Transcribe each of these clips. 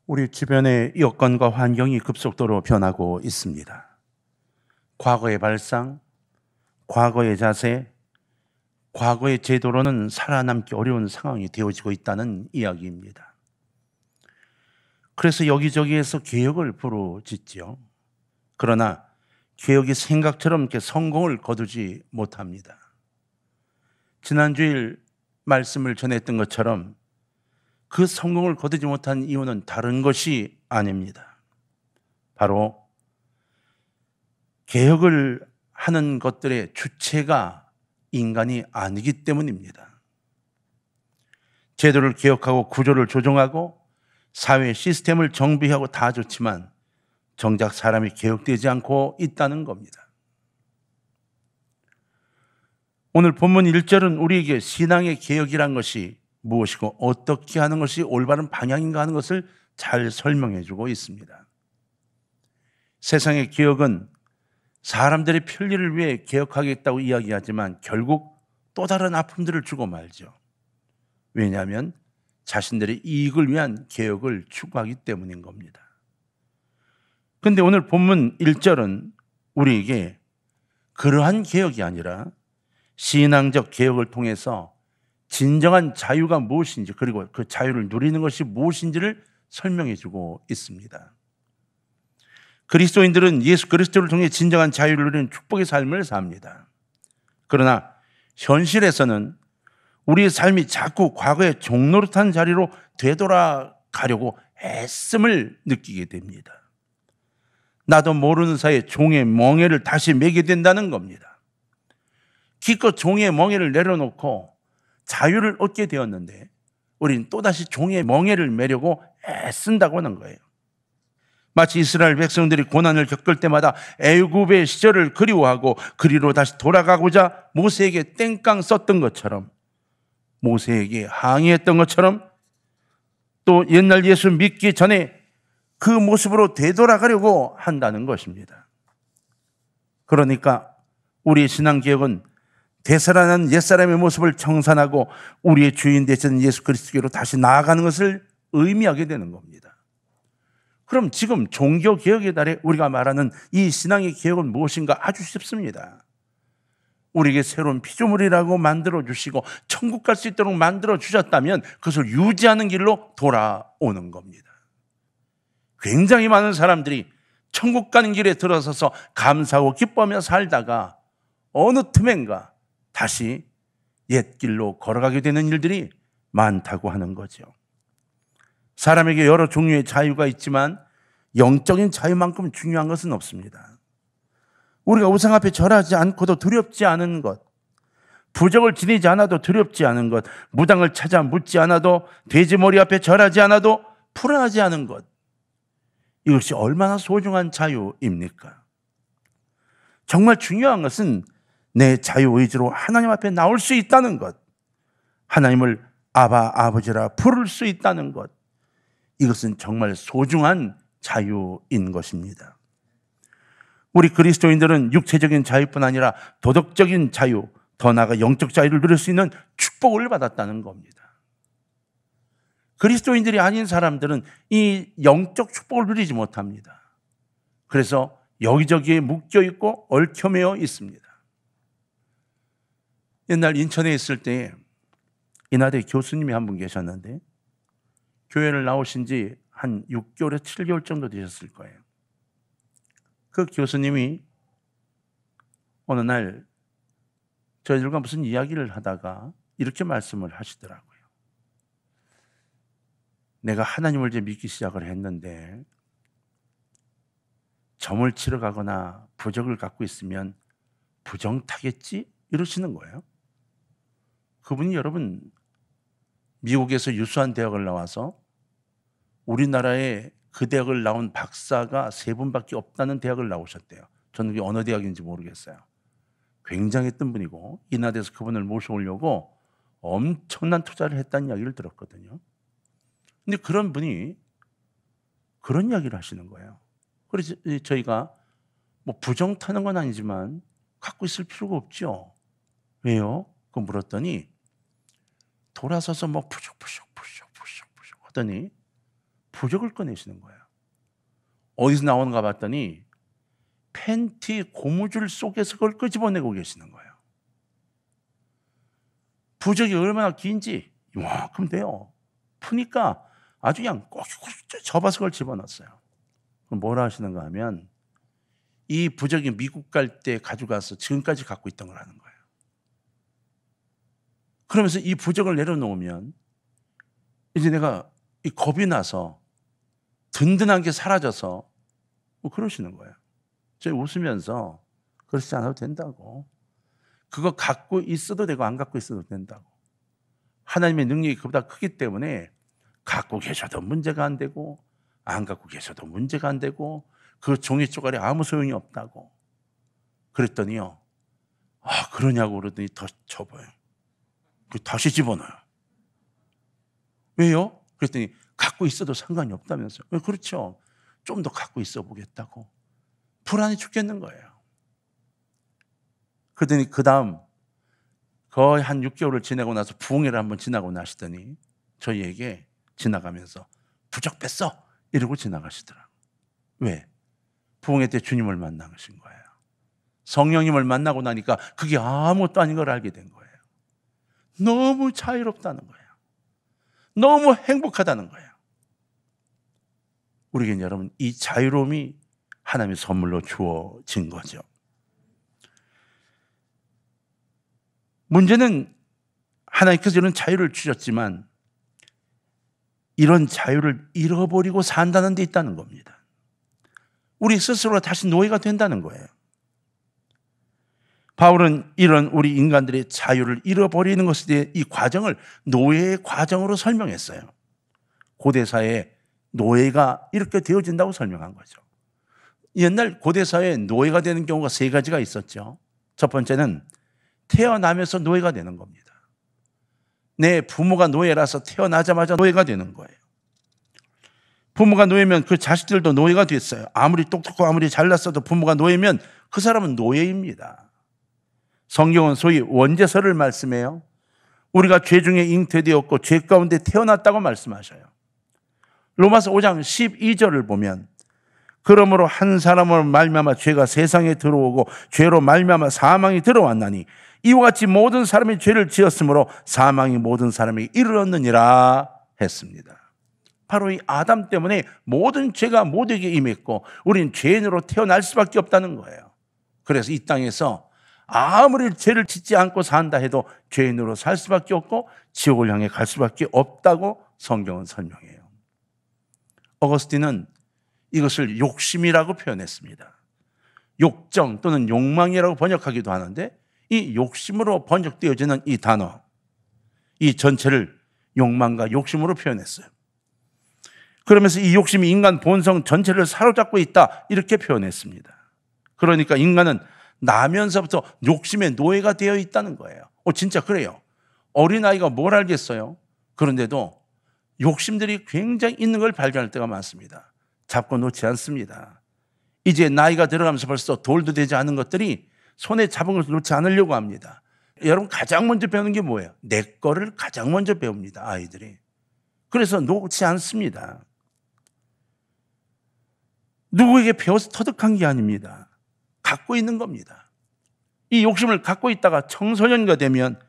우리 주변의 여건과 환경이 급속도로 변하고 있습니다. 과거의 발상, 과거의 자세, 과거의 제도로는 살아남기 어려운 상황이 되어지고 있다는 이야기입니다. 그래서 여기저기에서 개혁을 부르짖지요. 그러나 개혁이 생각처럼 이렇게 성공을 거두지 못합니다. 지난주일 말씀을 전했던 것처럼 그 성공을 거두지 못한 이유는 다른 것이 아닙니다. 바로 개혁을 하는 것들의 주체가 인간이 아니기 때문입니다. 제도를 개혁하고 구조를 조정하고 사회 시스템을 정비하고 다 좋지만 정작 사람이 개혁되지 않고 있다는 겁니다. 오늘 본문 1절은 우리에게 신앙의 개혁이란 것이 무엇이고 어떻게 하는 것이 올바른 방향인가 하는 것을 잘 설명해 주고 있습니다. 세상의 개혁은 사람들의 편리를 위해 개혁하겠다고 이야기하지만 결국 또 다른 아픔들을 주고 말죠. 왜냐하면 자신들의 이익을 위한 개혁을 추구하기 때문인 겁니다. 그런데 오늘 본문 1절은 우리에게 그러한 개혁이 아니라 신앙적 개혁을 통해서 진정한 자유가 무엇인지 그리고 그 자유를 누리는 것이 무엇인지를 설명해 주고 있습니다. 그리스도인들은 예수 그리스도를 통해 진정한 자유를 누리는 축복의 삶을 삽니다. 그러나 현실에서는 우리의 삶이 자꾸 과거의 종노릇한 자리로 되돌아가려고 애씀을 느끼게 됩니다. 나도 모르는 사이에 종의 멍에를 다시 매게 된다는 겁니다. 기껏 종의 멍에를 내려놓고 자유를 얻게 되었는데 우리는 또다시 종의 멍에를 매려고 애쓴다고 하는 거예요. 마치 이스라엘 백성들이 고난을 겪을 때마다 애굽의 시절을 그리워하고 그리로 다시 돌아가고자 모세에게 땡깡 썼던 것처럼, 모세에게 항의했던 것처럼, 또 옛날 예수 믿기 전에 그 모습으로 되돌아가려고 한다는 것입니다. 그러니까 우리의 신앙개혁은 되살아난 옛사람의 모습을 청산하고 우리의 주인 되시는 예수 그리스도께로 다시 나아가는 것을 의미하게 되는 겁니다. 그럼 지금 종교개혁의 달에 우리가 말하는 이 신앙의 개혁은 무엇인가? 아주 쉽습니다. 우리에게 새로운 피조물이라고 만들어주시고 천국 갈 수 있도록 만들어주셨다면 그것을 유지하는 길로 돌아오는 겁니다. 굉장히 많은 사람들이 천국 가는 길에 들어서서 감사하고 기뻐하며 살다가 어느 틈엔가 다시 옛 길로 걸어가게 되는 일들이 많다고 하는 거죠. 사람에게 여러 종류의 자유가 있지만 영적인 자유만큼 중요한 것은 없습니다. 우리가 우상 앞에 절하지 않고도 두렵지 않은 것, 부적을 지니지 않아도 두렵지 않은 것, 무당을 찾아 묻지 않아도 돼지머리 앞에 절하지 않아도 불안하지 않은 것, 이것이 얼마나 소중한 자유입니까? 정말 중요한 것은 내 자유의지로 하나님 앞에 나올 수 있다는 것, 하나님을 아바, 아버지라 부를 수 있다는 것, 이것은 정말 소중한 자유인 것입니다. 우리 그리스도인들은 육체적인 자유뿐 아니라 도덕적인 자유, 더 나아가 영적 자유를 누릴 수 있는 축복을 받았다는 겁니다. 그리스도인들이 아닌 사람들은 이 영적 축복을 누리지 못합니다. 그래서 여기저기에 묶여있고 얽혀매어 있습니다. 옛날 인천에 있을 때 인하대 교수님이 한 분 계셨는데 교회를 나오신 지 한 6개월에서 7개월 정도 되셨을 거예요. 그 교수님이 어느 날 저희들과 무슨 이야기를 하다가 이렇게 말씀을 하시더라고요. 내가 하나님을 이제 믿기 시작을 했는데 점을 치러 가거나 부적을 갖고 있으면 부정 타겠지? 이러시는 거예요. 그분이 여러분 미국에서 유수한 대학을 나와서 우리나라에 그 대학을 나온 박사가 3분밖에 없다는 대학을 나오셨대요. 저는 그게 어느 대학인지 모르겠어요. 굉장했던 분이고 인하대에서 그분을 모셔오려고 엄청난 투자를 했다는 이야기를 들었거든요. 근데 그런 분이 그런 이야기를 하시는 거예요. 그래서 저희가 뭐 부정 타는 건 아니지만 갖고 있을 필요가 없죠. 왜요? 그 물었더니 돌아서서 뭐 푸슉푸슉 하더니 부적을 꺼내시는 거예요. 어디서 나오는가 봤더니 팬티 고무줄 속에서 그걸 끄집어내고 계시는 거예요. 부적이 얼마나 긴지 이만큼 돼요. 푸니까 아주 그냥 꼭 접어서 그걸 집어넣었어요. 그럼 뭐라 하시는가 하면 이 부적이 미국 갈 때 가져가서 지금까지 갖고 있던 걸 하는 거예요. 그러면서 이 부적을 내려놓으면 이제 내가 이 겁이 나서 든든한 게 사라져서 뭐 그러시는 거예요. 저 웃으면서 그렇지 않아도 된다고. 그거 갖고 있어도 되고 안 갖고 있어도 된다고. 하나님의 능력이 그보다 크기 때문에 갖고 계셔도 문제가 안 되고 안 갖고 계셔도 문제가 안 되고 그 종이 쪼가리 아무 소용이 없다고. 그랬더니요. 아, 그러냐고 그러더니 더 접어요. 다시 집어넣어요. 왜요? 그랬더니 갖고 있어도 상관이 없다면서요. 그렇죠. 좀 더 갖고 있어 보겠다고. 불안해 죽겠는 거예요. 그러더니 그 다음 거의 한 6개월을 지내고 나서 부흥회를 한번 지나고 나시더니 저희에게 지나가면서 부적 뺐어 이러고 지나가시더라고요. 왜? 부흥회 때 주님을 만나신 거예요. 성령님을 만나고 나니까 그게 아무것도 아닌 걸 알게 된 거예요. 너무 자유롭다는 거예요. 너무 행복하다는 거예요. 우리에겐 여러분 이 자유로움이 하나님의 선물로 주어진 거죠. 문제는 하나님께서 이런 자유를 주셨지만 이런 자유를 잃어버리고 산다는 데 있다는 겁니다. 우리 스스로가 다시 노예가 된다는 거예요. 바울은 이런 우리 인간들의 자유를 잃어버리는 것에 대해 이 과정을 노예의 과정으로 설명했어요. 고대 사회에 노예가 이렇게 되어진다고 설명한 거죠. 옛날 고대 사회에 노예가 되는 경우가 3가지가 있었죠. 첫 번째는 태어나면서 노예가 되는 겁니다. 내 부모가 노예라서 태어나자마자 노예가 되는 거예요. 부모가 노예면 그 자식들도 노예가 됐어요. 아무리 똑똑하고 아무리 잘났어도 부모가 노예면 그 사람은 노예입니다. 성경은 소위 원죄서를 말씀해요. 우리가 죄 중에 잉태되었고 죄 가운데 태어났다고 말씀하셔요. 로마서 5장 12절을 보면 그러므로 한 사람으로 말미암아 죄가 세상에 들어오고 죄로 말미암아 사망이 들어왔나니 이와 같이 모든 사람이 죄를 지었으므로 사망이 모든 사람에게 이르렀느니라 했습니다. 바로 이 아담 때문에 모든 죄가 모두에게 임했고 우리는 죄인으로 태어날 수밖에 없다는 거예요. 그래서 이 땅에서 아무리 죄를 짓지 않고 산다 해도 죄인으로 살 수밖에 없고 지옥을 향해 갈 수밖에 없다고 성경은 설명해요. 어거스틴은 이것을 욕심이라고 표현했습니다. 욕정 또는 욕망이라고 번역하기도 하는데 이 욕심으로 번역되어지는 이 단어, 이 전체를 욕망과 욕심으로 표현했어요. 그러면서 이 욕심이 인간 본성 전체를 사로잡고 있다 이렇게 표현했습니다. 그러니까 인간은 나면서부터 욕심의 노예가 되어 있다는 거예요. 진짜 그래요. 어린아이가 뭘 알겠어요? 그런데도 욕심들이 굉장히 있는 걸 발견할 때가 많습니다. 잡고 놓지 않습니다. 이제 나이가 들어가면서 벌써 돌도 되지 않은 것들이 손에 잡은 것을 놓지 않으려고 합니다. 여러분 가장 먼저 배우는 게 뭐예요? 내 거를 가장 먼저 배웁니다. 아이들이. 그래서 놓지 않습니다. 누구에게 배워서 터득한 게 아닙니다. 갖고 있는 겁니다. 이 욕심을 갖고 있다가 청소년가 되면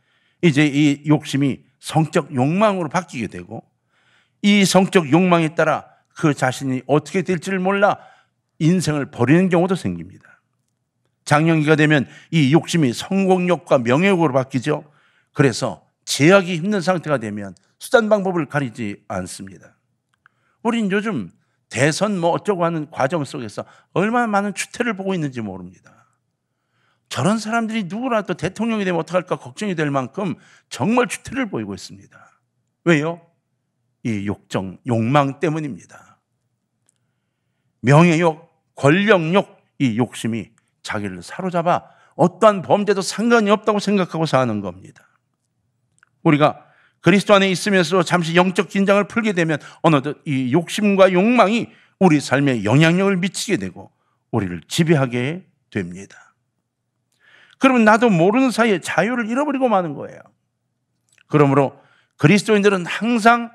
이제 이 욕심이 성적 욕망으로 바뀌게 되고 이 성적 욕망에 따라 그 자신이 어떻게 될지를 몰라 인생을 버리는 경우도 생깁니다. 장년기가 되면 이 욕심이 성공욕과 명예욕으로 바뀌죠. 그래서 제약이 힘든 상태가 되면 수단 방법을 가리지 않습니다. 우린 요즘 대선 뭐 어쩌고 하는 과정 속에서 얼마나 많은 추태를 보고 있는지 모릅니다. 저런 사람들이 누구라도 대통령이 되면 어떡할까 걱정이 될 만큼 정말 추태를 보이고 있습니다. 왜요? 이 욕망 때문입니다. 명예욕, 권력욕, 이 욕심이 자기를 사로잡아 어떠한 범죄도 상관이 없다고 생각하고 사는 겁니다. 우리가 그리스도 안에 있으면서 잠시 영적 긴장을 풀게 되면 어느덧 이 욕심과 욕망이 우리 삶에 영향력을 미치게 되고 우리를 지배하게 됩니다. 그러면 나도 모르는 사이에 자유를 잃어버리고 마는 거예요. 그러므로 그리스도인들은 항상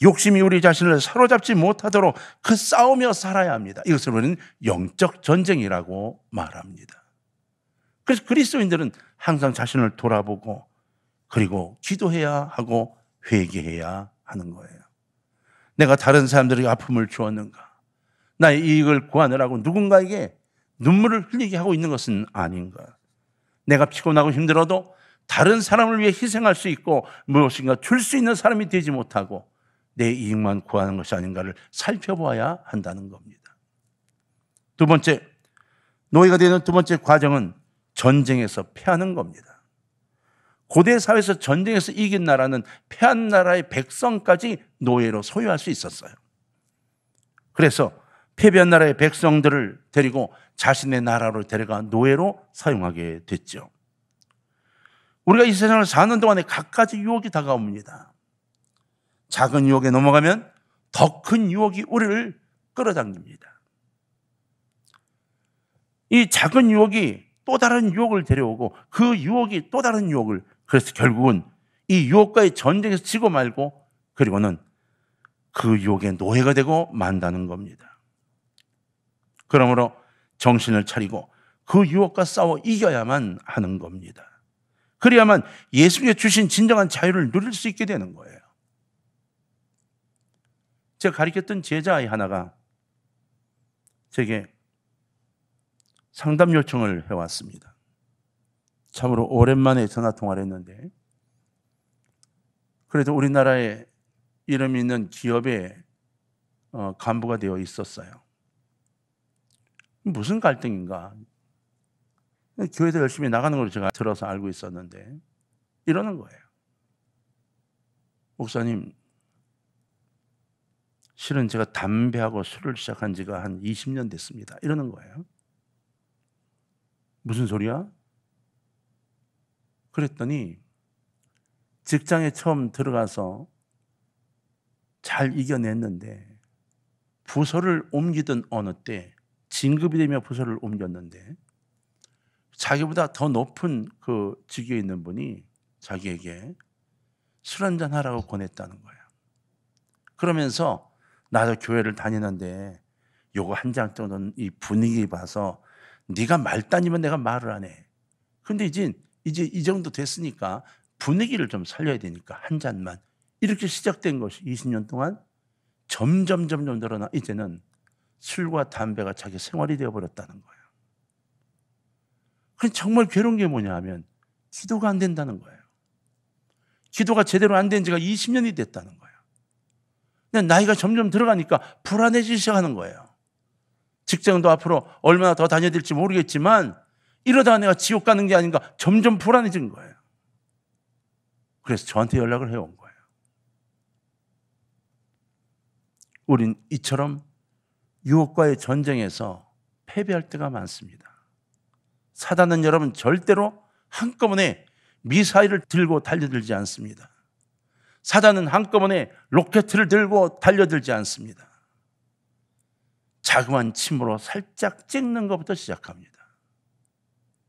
욕심이 우리 자신을 사로잡지 못하도록 그 싸우며 살아야 합니다. 이것을 우리는 영적 전쟁이라고 말합니다. 그래서 그리스도인들은 항상 자신을 돌아보고 그리고 기도해야 하고 회개해야 하는 거예요. 내가 다른 사람들에게 아픔을 주었는가? 나의 이익을 구하느라고 누군가에게 눈물을 흘리게 하고 있는 것은 아닌가? 내가 피곤하고 힘들어도 다른 사람을 위해 희생할 수 있고 무엇인가 줄 수 있는 사람이 되지 못하고 내 이익만 구하는 것이 아닌가를 살펴보아야 한다는 겁니다. 두 번째, 노예가 되는 두 번째 과정은 전쟁에서 패하는 겁니다. 고대 사회에서 전쟁에서 이긴 나라는 패한 나라의 백성까지 노예로 소유할 수 있었어요. 그래서 패배한 나라의 백성들을 데리고 자신의 나라로 데려가 노예로 사용하게 됐죠. 우리가 이 세상을 사는 동안에 갖가지 유혹이 다가옵니다. 작은 유혹에 넘어가면 더 큰 유혹이 우리를 끌어당깁니다. 이 작은 유혹이 또 다른 유혹을 데려오고 그 유혹이 또 다른 유혹을, 그래서 결국은 이 유혹과의 전쟁에서 지고 말고 그리고는 그 유혹의 노예가 되고 만다는 겁니다. 그러므로 정신을 차리고 그 유혹과 싸워 이겨야만 하는 겁니다. 그래야만 예수님이 주신 진정한 자유를 누릴 수 있게 되는 거예요. 제가 가르쳤던 제자아이 하나가 제게 상담 요청을 해왔습니다. 참으로 오랜만에 전화통화를 했는데 그래도 우리나라에 이름 있는 기업의 간부가 되어 있었어요. 무슨 갈등인가? 교회도 열심히 나가는 걸 제가 들어서 알고 있었는데 이러는 거예요. 목사님, 실은 제가 담배하고 술을 시작한 지가 한 20년 됐습니다. 이러는 거예요. 무슨 소리야? 그랬더니 직장에 처음 들어가서 잘 이겨냈는데 부서를 옮기던 어느 때 진급이 되며 부서를 옮겼는데 자기보다 더 높은 그 직위에 있는 분이 자기에게 술 한잔 하라고 권했다는 거예요. 그러면서 나도 교회를 다니는데 요거 한 장 정도는 이 분위기 봐서 네가 말단이면 내가 말을 안 해. 근데 이제 이 정도 됐으니까 분위기를 좀 살려야 되니까 한 잔만. 이렇게 시작된 것이 20년 동안 점점 늘어나 이제는 술과 담배가 자기 생활이 되어버렸다는 거예요. 그럼 정말 괴로운 게 뭐냐 하면 기도가 안 된다는 거예요. 기도가 제대로 안 된 지가 20년이 됐다는 거예요. 근데 나이가 점점 들어가니까 불안해지기 시작하는 거예요. 직장도 앞으로 얼마나 더 다녀야 될지 모르겠지만 이러다가 내가 지옥 가는 게 아닌가 점점 불안해진 거예요. 그래서 저한테 연락을 해온 거예요. 우린 이처럼 유혹과의 전쟁에서 패배할 때가 많습니다. 사단은 여러분 절대로 한꺼번에 미사일을 들고 달려들지 않습니다. 사단은 한꺼번에 로켓을 들고 달려들지 않습니다. 자그마한 침으로 살짝 찍는 것부터 시작합니다.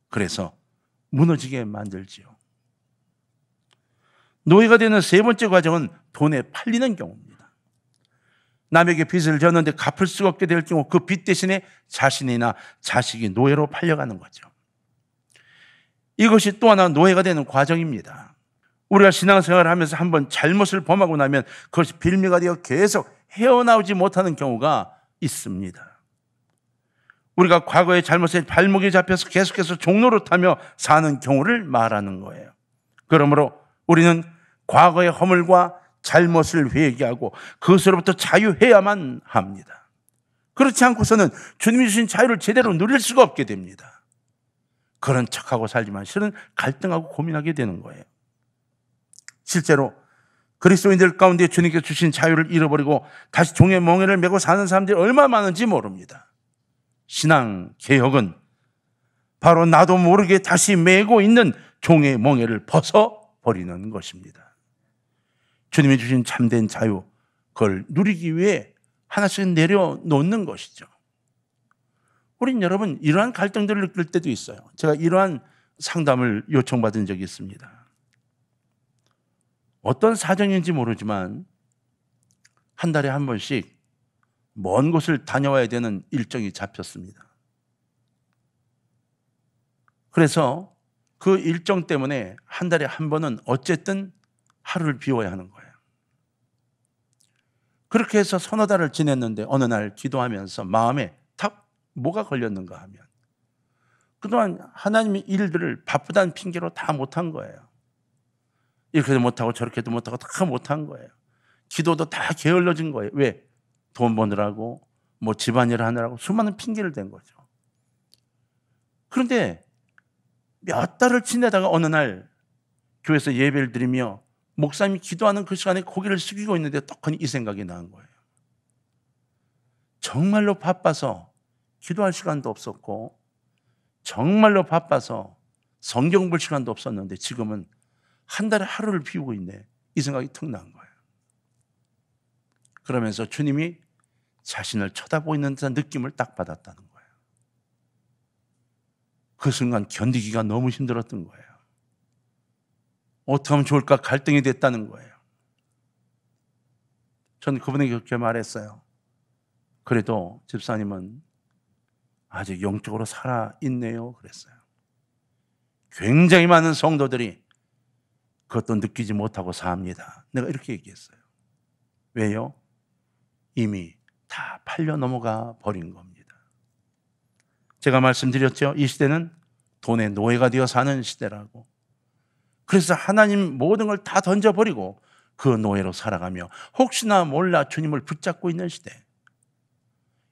그래서 무너지게 만들지요. 노예가 되는 세 번째 과정은 돈에 팔리는 경우입니다. 남에게 빚을 졌는데 갚을 수가 없게 될 경우 그 빚 대신에 자신이나 자식이 노예로 팔려가는 거죠. 이것이 또 하나 노예가 되는 과정입니다. 우리가 신앙생활을 하면서 한번 잘못을 범하고 나면 그것이 빌미가 되어 계속 헤어나오지 못하는 경우가 있습니다. 우리가 과거의 잘못에 발목이 잡혀서 계속해서 종로를 타며 사는 경우를 말하는 거예요. 그러므로 우리는 과거의 허물과 잘못을 회개하고 그것으로부터 자유해야만 합니다. 그렇지 않고서는 주님이 주신 자유를 제대로 누릴 수가 없게 됩니다. 그런 척하고 살지만 실은 갈등하고 고민하게 되는 거예요. 실제로 그리스도인들 가운데 주님께서 주신 자유를 잃어버리고 다시 종의 멍에를 메고 사는 사람들이 얼마나 많은지 모릅니다. 신앙 개혁은 바로 나도 모르게 다시 메고 있는 종의 멍에를 벗어버리는 것입니다. 주님이 주신 참된 자유, 그걸 누리기 위해 하나씩 내려놓는 것이죠. 우린 여러분 이러한 갈등들을 느낄 때도 있어요. 제가 이러한 상담을 요청받은 적이 있습니다. 어떤 사정인지 모르지만 한 달에 한 번씩 먼 곳을 다녀와야 되는 일정이 잡혔습니다. 그래서 그 일정 때문에 한 달에 한 번은 어쨌든 하루를 비워야 하는 거예요. 그렇게 해서 서너 달을 지냈는데 어느 날 기도하면서 마음에 탁 뭐가 걸렸는가 하면 그동안 하나님의 일들을 바쁘다는 핑계로 다 못한 거예요. 이렇게도 못하고 저렇게도 못하고 다 못한 거예요. 기도도 다 게을러진 거예요. 왜? 돈 버느라고 뭐 집안일을 하느라고 수많은 핑계를 댄 거죠. 그런데 몇 달을 지내다가 어느 날 교회에서 예배를 드리며 목사님이 기도하는 그 시간에 고개를 숙이고 있는데 떡하니 이 생각이 나는 거예요. 정말로 바빠서 기도할 시간도 없었고 정말로 바빠서 성경 볼 시간도 없었는데 지금은 한 달에 하루를 비우고 있네. 이 생각이 툭 난 거예요. 그러면서 주님이 자신을 쳐다보이는 듯한 느낌을 딱 받았다는 거예요. 그 순간 견디기가 너무 힘들었던 거예요. 어떻게 하면 좋을까 갈등이 됐다는 거예요. 저는 그분에게 그렇게 말했어요. 그래도 집사님은 아직 영적으로 살아있네요. 그랬어요. 굉장히 많은 성도들이 그것도 느끼지 못하고 삽니다. 내가 이렇게 얘기했어요. 왜요? 이미 다 팔려 넘어가 버린 겁니다. 제가 말씀드렸죠. 이 시대는 돈의 노예가 되어 사는 시대라고. 그래서 하나님 모든 걸 다 던져버리고 그 노예로 살아가며 혹시나 몰라 주님을 붙잡고 있는 시대.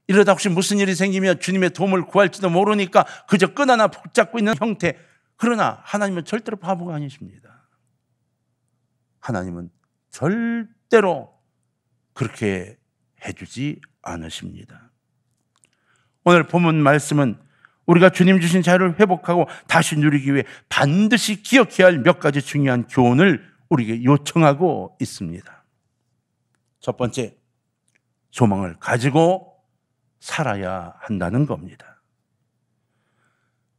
이러다 혹시 무슨 일이 생기면 주님의 도움을 구할지도 모르니까 그저 끈 하나 붙잡고 있는 형태. 그러나 하나님은 절대로 바보가 아니십니다. 하나님은 절대로 그렇게 해주지 않으십니다. 오늘 본문 말씀은 우리가 주님 주신 자유를 회복하고 다시 누리기 위해 반드시 기억해야 할 몇 가지 중요한 교훈을 우리에게 요청하고 있습니다. 첫 번째, 소망을 가지고 살아야 한다는 겁니다.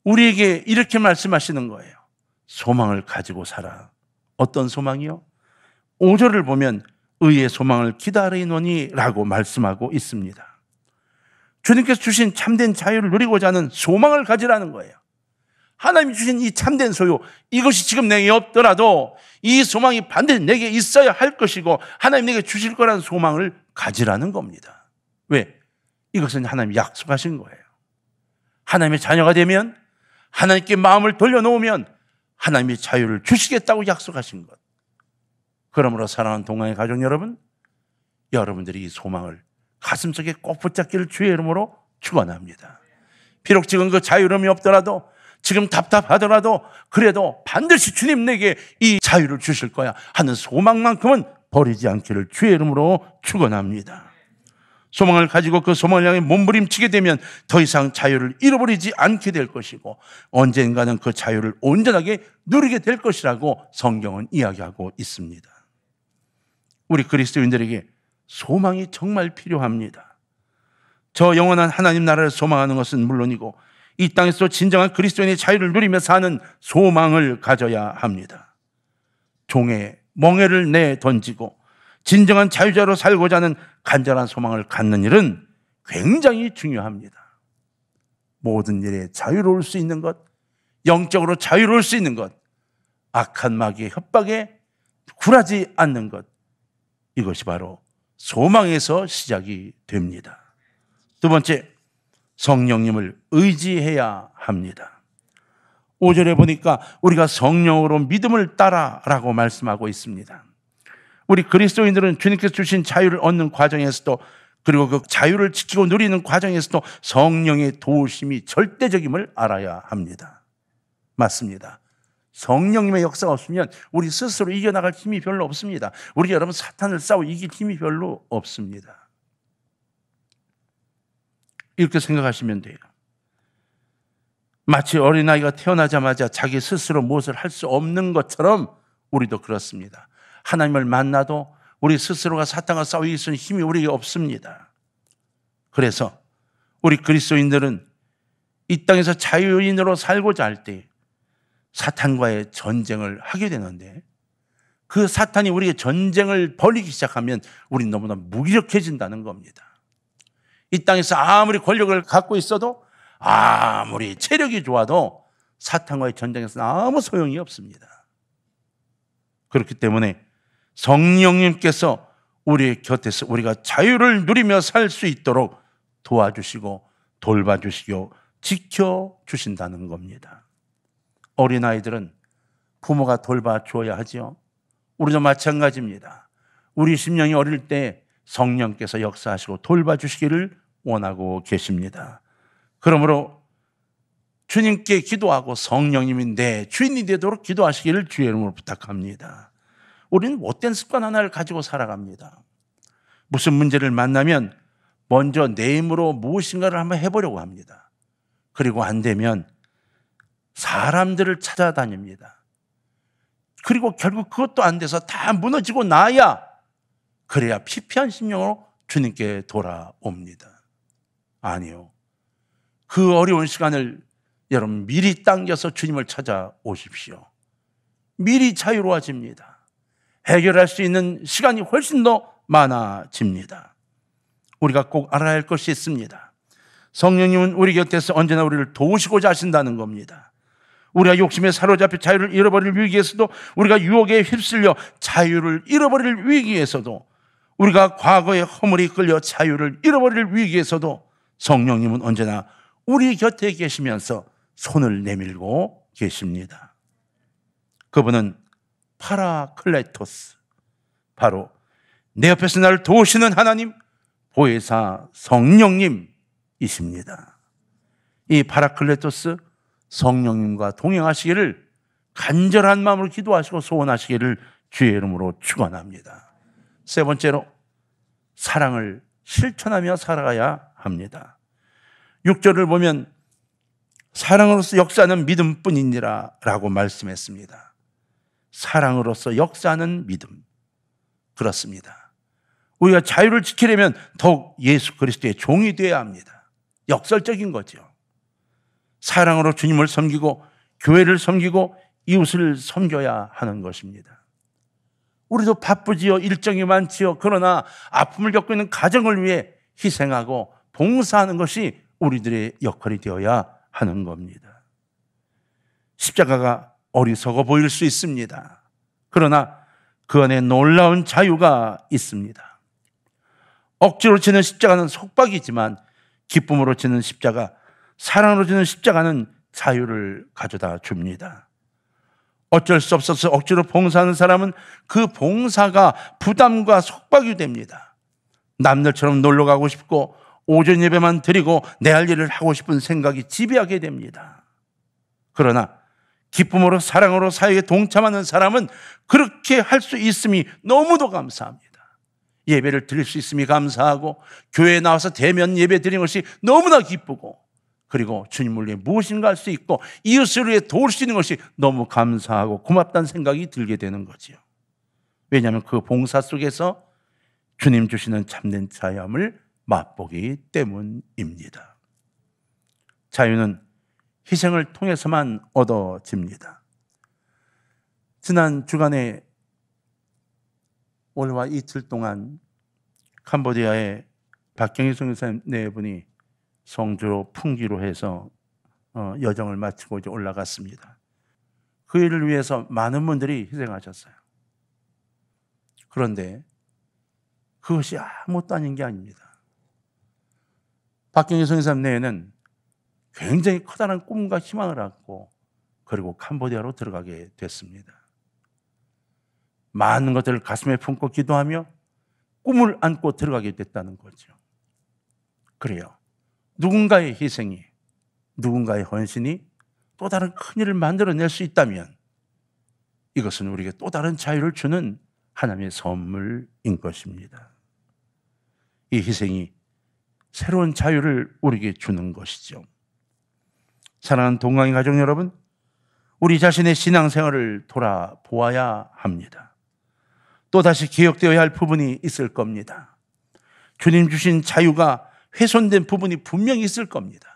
우리에게 이렇게 말씀하시는 거예요. 소망을 가지고 살아. 어떤 소망이요? 5절을 보면 의의 소망을 기다리노니 라고 말씀하고 있습니다. 주님께서 주신 참된 자유를 누리고자 하는 소망을 가지라는 거예요. 하나님이 주신 이 참된 소유, 이것이 지금 내게 없더라도 이 소망이 반드시 내게 있어야 할 것이고 하나님 내게 주실 거라는 소망을 가지라는 겁니다. 왜? 이것은 하나님이 약속하신 거예요. 하나님의 자녀가 되면, 하나님께 마음을 돌려놓으면 하나님이 자유를 주시겠다고 약속하신 것. 그러므로 사랑하는 동안의 가족 여러분, 여러분들이 이 소망을 가슴속에 꼭 붙잡기를 주의 이름으로 축원합니다. 비록 지금 그 자유로움이 없더라도, 지금 답답하더라도, 그래도 반드시 주님 내게 이 자유를 주실 거야 하는 소망만큼은 버리지 않기를 주의 이름으로 축원합니다. 소망을 가지고 그 소망을 향해 몸부림치게 되면 더 이상 자유를 잃어버리지 않게 될 것이고 언젠가는 그 자유를 온전하게 누리게 될 것이라고 성경은 이야기하고 있습니다. 우리 그리스도인들에게 소망이 정말 필요합니다. 저 영원한 하나님 나라를 소망하는 것은 물론이고 이 땅에서 진정한 그리스도인의 자유를 누리며 사는 소망을 가져야 합니다. 종의 멍에를 내던지고 진정한 자유자로 살고자 하는 간절한 소망을 갖는 일은 굉장히 중요합니다. 모든 일에 자유로울 수 있는 것, 영적으로 자유로울 수 있는 것, 악한 마귀의 협박에 굴하지 않는 것, 이것이 바로 소망에서 시작이 됩니다. 두 번째, 성령님을 의지해야 합니다. 5절에 보니까 우리가 성령으로 믿음을 따라라고 말씀하고 있습니다. 우리 그리스도인들은 주님께서 주신 자유를 얻는 과정에서도 그리고 그 자유를 지키고 누리는 과정에서도 성령의 도우심이 절대적임을 알아야 합니다. 맞습니다. 성령님의 역사가 없으면 우리 스스로 이겨나갈 힘이 별로 없습니다. 우리 여러분 사탄을 싸워 이길 힘이 별로 없습니다. 이렇게 생각하시면 돼요. 마치 어린아이가 태어나자마자 자기 스스로 무엇을 할 수 없는 것처럼 우리도 그렇습니다. 하나님을 만나도 우리 스스로가 사탄과 싸워 이길 수 있는 힘이 우리에게 없습니다. 그래서 우리 그리스도인들은 이 땅에서 자유인으로 살고자 할 때 사탄과의 전쟁을 하게 되는데 그 사탄이 우리에게 전쟁을 벌이기 시작하면 우리는 너무나 무기력해진다는 겁니다. 이 땅에서 아무리 권력을 갖고 있어도, 아무리 체력이 좋아도 사탄과의 전쟁에서는 아무 소용이 없습니다. 그렇기 때문에 성령님께서 우리의 곁에서 우리가 자유를 누리며 살 수 있도록 도와주시고 돌봐주시고 지켜주신다는 겁니다. 어린아이들은 부모가 돌봐줘야 하죠. 우리도 마찬가지입니다. 우리 심령이 어릴 때 성령께서 역사하시고 돌봐주시기를 원하고 계십니다. 그러므로 주님께 기도하고 성령님이 내 주인이 되도록 기도하시기를 주의 이름으로 부탁합니다. 우리는 못된 습관 하나를 가지고 살아갑니다. 무슨 문제를 만나면 먼저 내 힘으로 무엇인가를 한번 해보려고 합니다. 그리고 안 되면 사람들을 찾아다닙니다. 그리고 결국 그것도 안 돼서 다 무너지고 나야, 그래야 피폐한 심령으로 주님께 돌아옵니다. 아니요. 그 어려운 시간을 여러분 미리 당겨서 주님을 찾아오십시오. 미리 자유로워집니다. 해결할 수 있는 시간이 훨씬 더 많아집니다. 우리가 꼭 알아야 할 것이 있습니다. 성령님은 우리 곁에서 언제나 우리를 도우시고자 하신다는 겁니다. 우리가 욕심에 사로잡혀 자유를 잃어버릴 위기에서도, 우리가 유혹에 휩쓸려 자유를 잃어버릴 위기에서도, 우리가 과거의 허물이 끌려 자유를 잃어버릴 위기에서도 성령님은 언제나 우리 곁에 계시면서 손을 내밀고 계십니다. 그분은 파라클레토스, 바로 내 옆에서 나를 도우시는 하나님, 보혜사 성령님이십니다. 이 파라클레토스 성령님과 동행하시기를 간절한 마음으로 기도하시고 소원하시기를 주의 이름으로 축원합니다. 세 번째로, 사랑을 실천하며 살아가야 합니다. 6절을 보면 사랑으로서 역사하는 믿음뿐이니라 라고 말씀했습니다. 사랑으로서 역사하는 믿음. 그렇습니다. 우리가 자유를 지키려면 더욱 예수 그리스도의 종이 되어야 합니다. 역설적인 거죠. 사랑으로 주님을 섬기고 교회를 섬기고 이웃을 섬겨야 하는 것입니다. 우리도 바쁘지요. 일정이 많지요. 그러나 아픔을 겪고 있는 가정을 위해 희생하고 봉사하는 것이 우리들의 역할이 되어야 하는 겁니다. 십자가가 어리석어 보일 수 있습니다. 그러나 그 안에 놀라운 자유가 있습니다. 억지로 지는 십자가는 속박이지만 기쁨으로 지는 십자가, 사랑으로 지는 십자가는 자유를 가져다 줍니다. 어쩔 수 없어서 억지로 봉사하는 사람은 그 봉사가 부담과 속박이 됩니다. 남들처럼 놀러 가고 싶고 오전 예배만 드리고 내 할 일을 하고 싶은 생각이 지배하게 됩니다. 그러나 기쁨으로 사랑으로 사역에 동참하는 사람은 그렇게 할 수 있음이 너무도 감사합니다. 예배를 드릴 수 있음이 감사하고 교회에 나와서 대면 예배 드리는 것이 너무나 기쁘고, 그리고 주님을 위해 무엇인가 할 수 있고 이웃을 위해 도울 수 있는 것이 너무 감사하고 고맙다는 생각이 들게 되는 거죠. 왜냐하면 그 봉사 속에서 주님 주시는 참된 자유함을 맛보기 때문입니다. 자유는 희생을 통해서만 얻어집니다. 지난 주간에 오늘과 이틀 동안 캄보디아의 박경희 선교사님 네 분이 성주로 풍기로 해서 여정을 마치고 이제 올라갔습니다. 그 일을 위해서 많은 분들이 희생하셨어요. 그런데 그것이 아무것도 아닌 게 아닙니다. 박경희 선교사님 내에는 굉장히 커다란 꿈과 희망을 갖고 그리고 캄보디아로 들어가게 됐습니다. 많은 것들을 가슴에 품고 기도하며 꿈을 안고 들어가게 됐다는 거죠. 그래요. 누군가의 희생이, 누군가의 헌신이 또 다른 큰 일을 만들어낼 수 있다면 이것은 우리에게 또 다른 자유를 주는 하나님의 선물인 것입니다. 이 희생이 새로운 자유를 우리에게 주는 것이죠. 사랑하는 동강의 가족 여러분, 우리 자신의 신앙생활을 돌아보아야 합니다. 또다시 개혁되어야 할 부분이 있을 겁니다. 주님 주신 자유가 훼손된 부분이 분명히 있을 겁니다.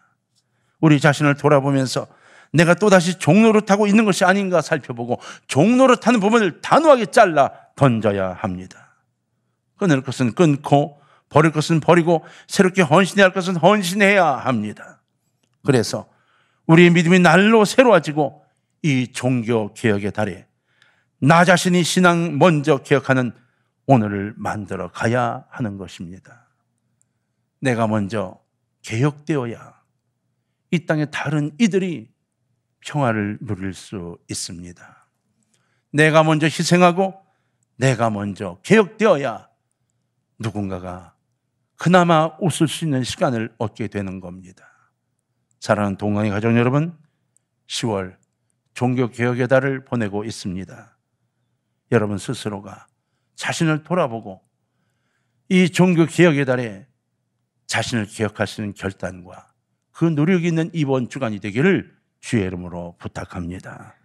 우리 자신을 돌아보면서 내가 또다시 종노릇하고 있는 것이 아닌가 살펴보고 종노릇하는 부분을 단호하게 잘라 던져야 합니다. 끊을 것은 끊고 버릴 것은 버리고 새롭게 헌신해야 할 것은 헌신해야 합니다. 그래서 우리의 믿음이 날로 새로워지고 이 종교개혁의 달에 나 자신이 신앙 먼저 개혁하는 오늘을 만들어 가야 하는 것입니다. 내가 먼저 개혁되어야 이 땅의 다른 이들이 평화를 누릴 수 있습니다. 내가 먼저 희생하고 내가 먼저 개혁되어야 누군가가 그나마 웃을 수 있는 시간을 얻게 되는 겁니다. 사랑하는 동강의 가족 여러분, 10월 종교개혁의 달을 보내고 있습니다. 여러분 스스로가 자신을 돌아보고 이 종교개혁의 달에 자신을 개혁할 수 있는 결단과 그 노력이 있는 이번 주간이 되기를 주의 이름으로 부탁합니다.